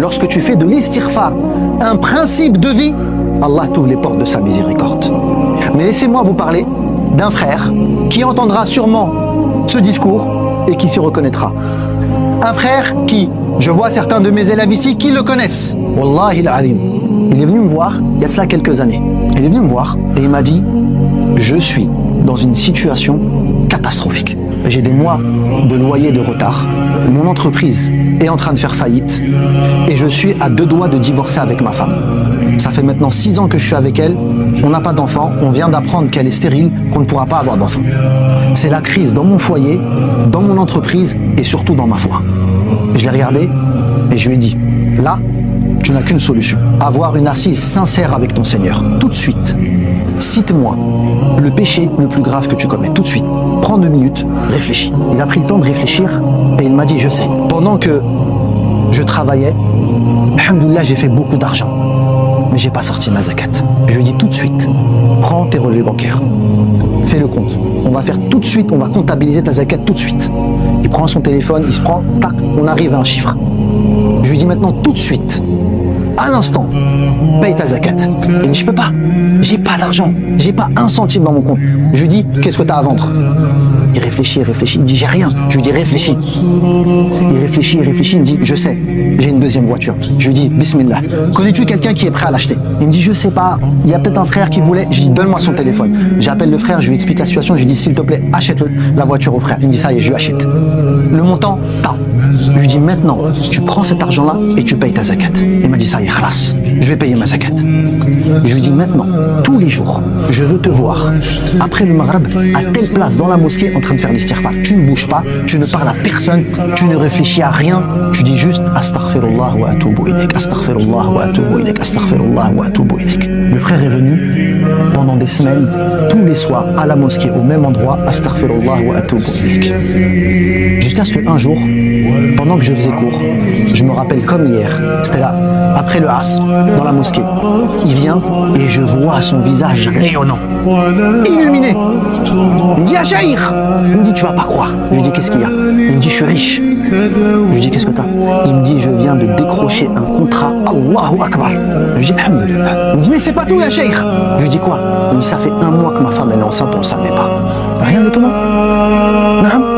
lorsque tu fais de l'istighfar un principe de vie, Allah t'ouvre les portes de sa miséricorde. Mais laissez-moi vous parler d'un frère qui entendra sûrement ce discours et qui s'y reconnaîtra. Un frère qui, je vois certains de mes élèves ici qui le connaissent. Wallahi al-azim. Il est venu me voir il y a cela quelques années. Il est venu me voir et il m'a dit « Je suis dans une situation catastrophique. J'ai des mois de loyer de retard. Mon entreprise est en train de faire faillite et je suis à 2 doigts de divorcer avec ma femme. Ça fait maintenant 6 ans que je suis avec elle. On n'a pas d'enfant. On vient d'apprendre qu'elle est stérile, qu'on ne pourra pas avoir d'enfant. C'est la crise dans mon foyer, dans mon entreprise et surtout dans ma foi. » Je l'ai regardé et je lui ai dit « Là, tu n'as qu'une solution. Avoir une assise sincère avec ton Seigneur. Tout de suite. Cite-moi le péché le plus grave que tu commets. Tout de suite. Prends 2 minutes, réfléchis. » Il a pris le temps de réfléchir et il m'a dit « Je sais. Pendant que je travaillais, alhamdoulilah, j'ai fait beaucoup d'argent. Mais j'ai pas sorti ma zakat. » Je lui ai dit tout de suite, prends tes relevés bancaires. Fais le compte. On va faire tout de suite, on va comptabiliser ta zakat tout de suite. Il prend son téléphone, il se prend, tac, on arrive à un chiffre. Je lui dis maintenant tout de suite, à l'instant, paye ta zakat. Il me dit, je peux pas, j'ai pas d'argent, j'ai pas 1 centime dans mon compte. Je lui dis, qu'est-ce que tu as à vendre? Il réfléchit, il me dit, j'ai rien. Je lui dis, réfléchis. Il réfléchit, il me dit, je sais, j'ai une 2e voiture. Je lui dis, bismillah, connais-tu quelqu'un qui est prêt à l'acheter? Il me dit, je sais pas, il y a peut-être un frère qui voulait. Je lui dis, donne-moi son téléphone. J'appelle le frère, je lui explique la situation, je lui dis, s'il te plaît, achète la voiture au frère. Il me dit, ça y est, je lui achète. Le montant, tant. Je lui dis, maintenant, tu prends cet argent-là et tu payes ta zakat. Il m'a dit, ça y est, khalas, je vais payer ma zakat. Je lui dis, maintenant, tous les jours, je veux te voir, après le maghreb, à telle place dans la mosquée, en train de faire l'istighfar. Tu ne bouges pas, tu ne parles à personne, tu ne réfléchis à rien, tu dis juste astaghfirullah wa atubu ilayk, astaghfirullah wa atubu ilayk, astaghfirullah wa atubu ilayk. Le frère est venu pendant des semaines, tous les soirs, à la mosquée, au même endroit, astaghfirullah wa atubu ilayk. Jusqu'à ce qu'un jour, pendant que je faisais cours, je me rappelle comme hier, c'était là, après le asr, dans la mosquée. Il vient et je vois son visage rayonnant, illuminé. Il me dit, ah Shaykh. Il me dit, tu vas pas croire. Je lui dis, qu'est-ce qu'il y a? Il me dit, je suis riche. Je lui dis, qu'est-ce que t'as? Il me dit, je viens de décrocher un contrat. Allahu Akbar. Je lui dis, alhamdulillah. Il me dit, mais c'est pas tout, ya Shaykh. Je lui dis, quoi? Il me dit, ça fait 1 mois que ma femme elle est enceinte, on le savait pas. Rien d'étonnant. Non.